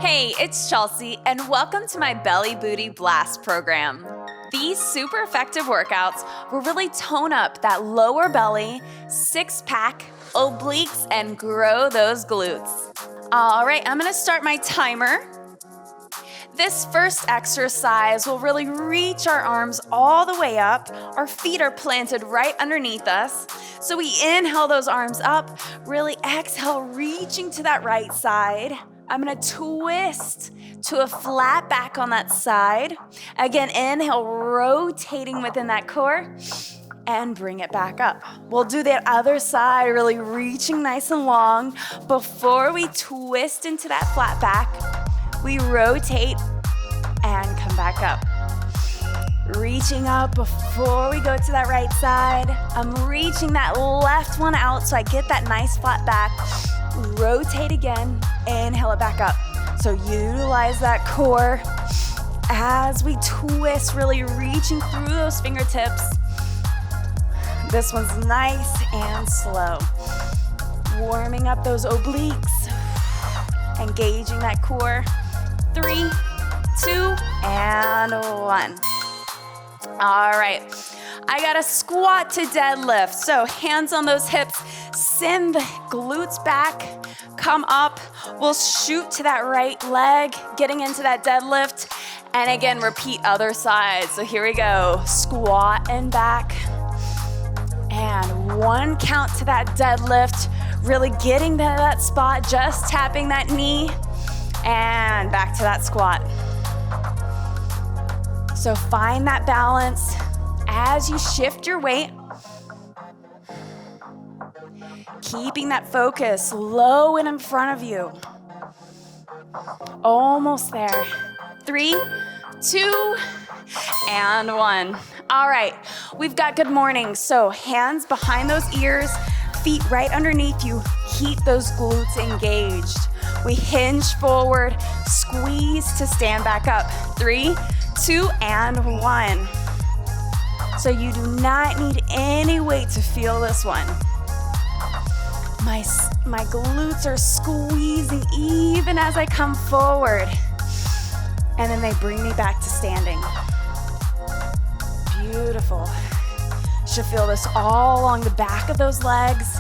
Hey, it's Chelsea, and welcome to my Belly Booty Blast program. These super effective workouts will really tone up that lower belly, six-pack, obliques, and grow those glutes. All right, I'm gonna start my timer. This first exercise will really reach our arms all the way up. Our feet are planted right underneath us. So we inhale those arms up, really exhale, reaching to that right side. I'm gonna twist to a flat back on that side. Again, inhale, rotating within that core, and bring it back up. We'll do the other side, really reaching nice and long. Before we twist into that flat back, we rotate and come back up. Reaching up before we go to that right side. I'm reaching that left one out so I get that nice flat back. Rotate again, inhale it back up. So utilize that core as we twist, really reaching through those fingertips. This one's nice and slow. Warming up those obliques, engaging that core. 3, 2, and 1. All right, I got a squat to deadlift. So hands on those hips, send the glutes back, come up. We'll shoot to that right leg, getting into that deadlift. And again, repeat other side. So here we go, squat and back. And one count to that deadlift, really getting to that spot, just tapping that knee. And back to that squat. So find that balance as you shift your weight. Keeping that focus low and in front of you. Almost there. 3, 2, and 1. All right, we've got good morning. So hands behind those ears, feet right underneath you. Keep those glutes engaged. We hinge forward, squeeze to stand back up. 3, 2, and 1. So you do not need any weight to feel this one. My glutes are squeezing even as I come forward. And then they bring me back to standing. Beautiful. Should feel this all along the back of those legs.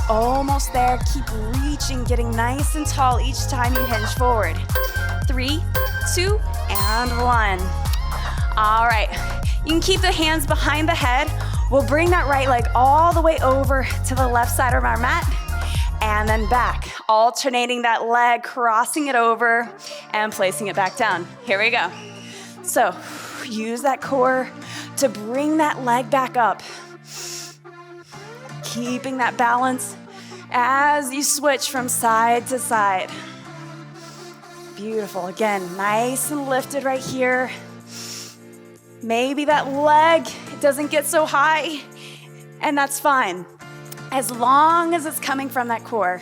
Almost there, keep reaching, getting nice and tall each time you hinge forward. 3, 2, and 1. All right, you can keep the hands behind the head. We'll bring that right leg all the way over to the left side of our mat, and then back, alternating that leg, crossing it over, and placing it back down. Here we go. So, use that core to bring that leg back up. Keeping that balance as you switch from side to side. Beautiful. Again, nice and lifted right here. Maybe that leg doesn't get so high, and that's fine, as long as it's coming from that core.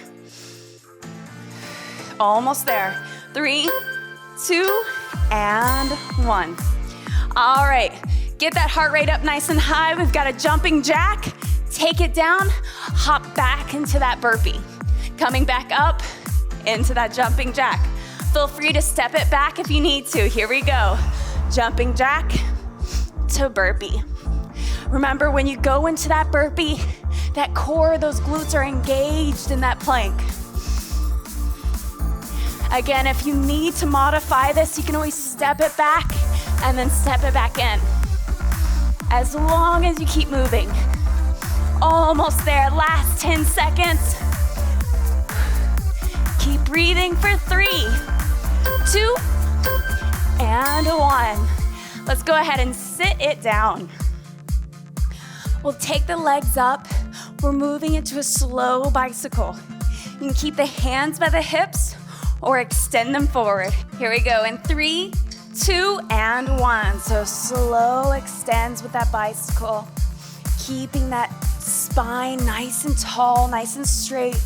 Almost there. 3, 2, and 1. All right, get that heart rate up nice and high. We've got a jumping jack. Take it down, hop back into that burpee. Coming back up into that jumping jack. Feel free to step it back if you need to. Here we go. Jumping jack to burpee. Remember, when you go into that burpee, that core, those glutes are engaged in that plank. Again, if you need to modify this, you can always step it back and then step it back in. As long as you keep moving. Almost there, last 10 seconds. Keep breathing for 3, 2, and 1. Let's go ahead and sit it down. We'll take the legs up. We're moving into a slow bicycle. You can keep the hands by the hips or extend them forward. Here we go in 3, 2, and 1. So slow extends with that bicycle. Keeping that spine nice and tall, nice and straight.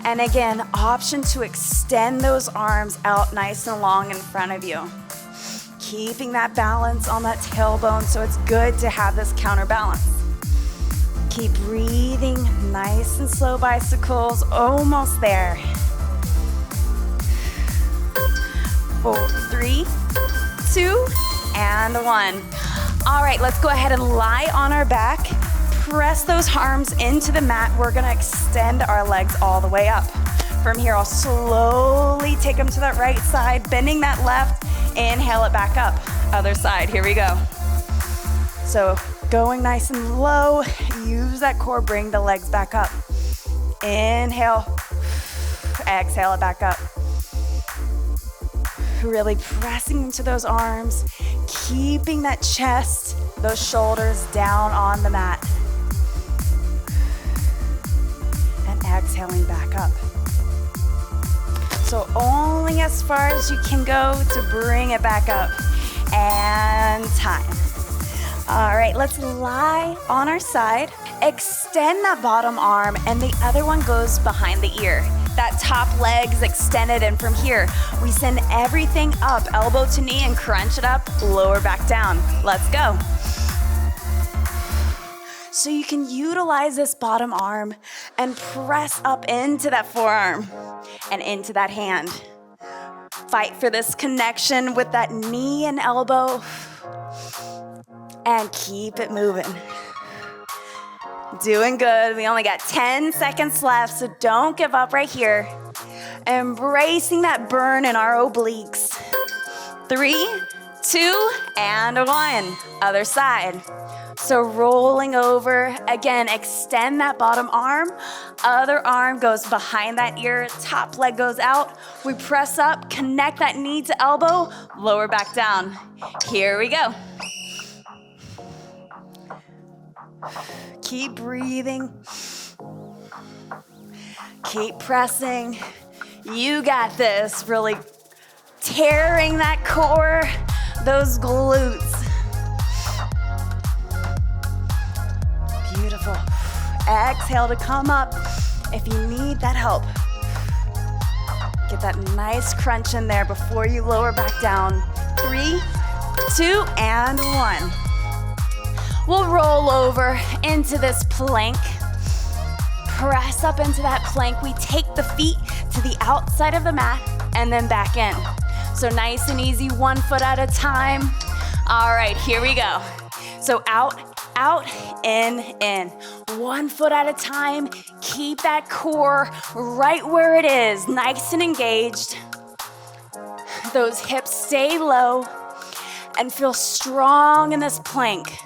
And again, option to extend those arms out nice and long in front of you. Keeping that balance on that tailbone, so it's good to have this counterbalance. Keep breathing, nice and slow bicycles, almost there. 4, 3, 2, and 1. All right, let's go ahead and lie on our back. Press those arms into the mat. We're gonna extend our legs all the way up. From here, I'll slowly take them to that right side, bending that left. Inhale it back up. Other side, here we go. So going nice and low, use that core, bring the legs back up. Inhale, exhale it back up. Really pressing into those arms, keeping that chest, those shoulders down on the mat. And exhaling back up. So only as far as you can go to bring it back up. And time. All right, let's lie on our side. Extend that bottom arm and the other one goes behind the ear. That top leg's extended, and from here, we send everything up, elbow to knee, and crunch it up, lower back down. Let's go. So you can utilize this bottom arm and press up into that forearm and into that hand. Fight for this connection with that knee and elbow, and keep it moving. Doing good. We only got 10 seconds left, so don't give up right here. Embracing that burn in our obliques. 3, 2, and 1. Other side. So rolling over. Again, extend that bottom arm. Other arm goes behind that ear. Top leg goes out. We press up, connect that knee to elbow, lower back down. Here we go. Keep breathing. Keep pressing. You got this. Really tearing that core, those glutes. Beautiful. Exhale to come up if you need that help. Get that nice crunch in there before you lower back down. 3, 2, and 1. We'll roll over into this plank. Press up into that plank. We take the feet to the outside of the mat and then back in. So nice and easy, 1 foot at a time. All right, here we go. So out, in. 1 foot at a time. Keep that core right where it is, nice and engaged. Those hips stay low and feel strong in this plank.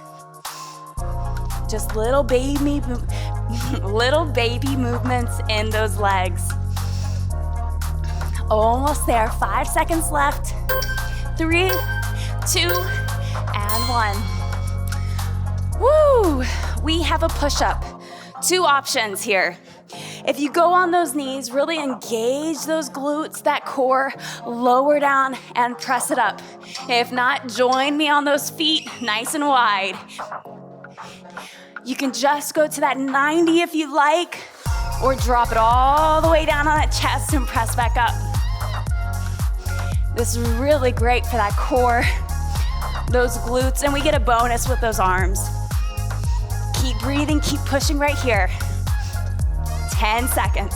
Just little baby movements in those legs. Almost there. 5 seconds left. 3, 2, and 1. Woo! We have a push-up. 2 options here. If you go on those knees, really engage those glutes, that core, lower down and press it up. If not, join me on those feet, nice and wide. You can just go to that 90 if you like, or drop it all the way down on that chest and press back up. This is really great for that core, those glutes, and we get a bonus with those arms. Keep breathing, keep pushing right here. 10 seconds.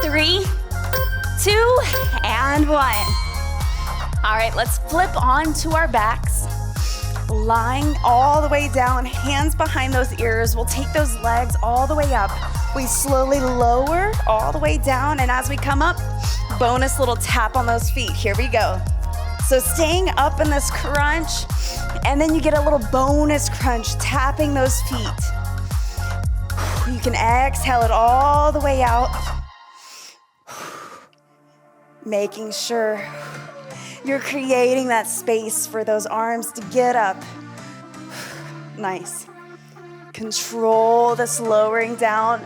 3, 2, and 1. All right, let's flip onto our backs. Lying all the way down, hands behind those ears. We'll take those legs all the way up. We slowly lower all the way down, and as we come up, bonus little tap on those feet. Here we go. So staying up in this crunch, and then you get a little bonus crunch, tapping those feet. You can exhale it all the way out. Making sure you're creating that space for those arms to get up. Nice. Control this lowering down.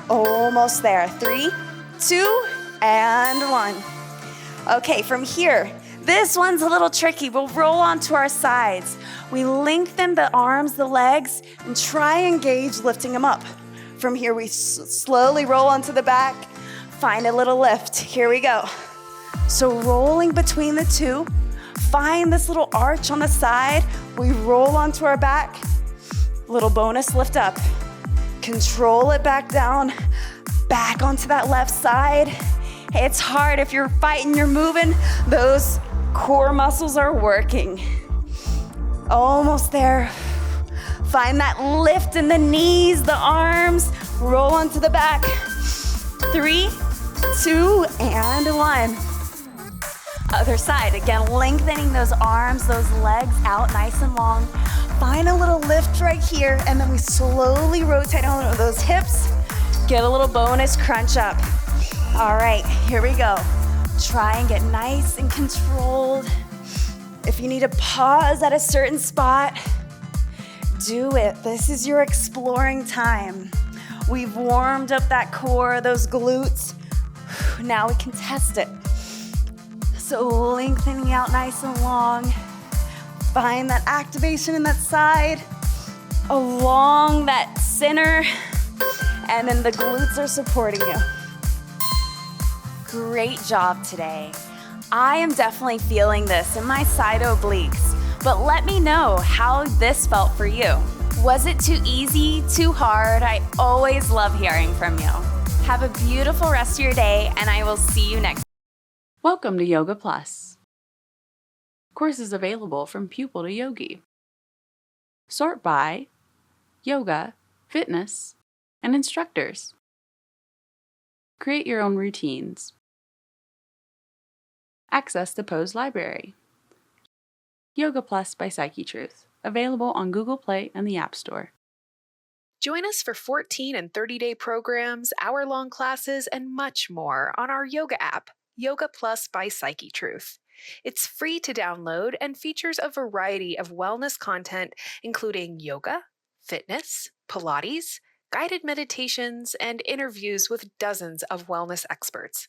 Almost there. 3, 2, and 1. Okay, from here, this one's a little tricky. We'll roll onto our sides. We lengthen the arms, the legs, and try and engage lifting them up. From here, we slowly roll onto the back, find a little lift. Here we go. So rolling between the two, find this little arch on the side. We roll onto our back, little bonus lift up. Control it back down, back onto that left side. Hey, it's hard if you're fighting, you're moving. Those core muscles are working. Almost there. Find that lift in the knees, the arms. Roll onto the back. 3, 2, and 1. Other side. Again, lengthening those arms, those legs out nice and long. Find a little lift right here, and then we slowly rotate on those hips. Get a little bonus crunch up. All right, here we go. Try and get nice and controlled. If you need to pause at a certain spot, do it. This is your exploring time. We've warmed up that core, those glutes. Now we can test it. So lengthening out nice and long. Find that activation in that side, along that center, and then the glutes are supporting you. Great job today. I am definitely feeling this in my side obliques, but let me know how this felt for you. Was it too easy, too hard? I always love hearing from you. Have a beautiful rest of your day, and I will see you next. Welcome to Yoga Plus. Courses available from pupil to yogi. Sort by yoga, fitness, and instructors. Create your own routines. Access the Pose Library. Yoga Plus by Psyche Truth, available on Google Play and the App Store. Join us for 14 and 30-day programs, hour-long classes, and much more on our yoga app, Yoga Plus by Psyche Truth. It's free to download and features a variety of wellness content, including yoga, fitness, Pilates, guided meditations, and interviews with dozens of wellness experts.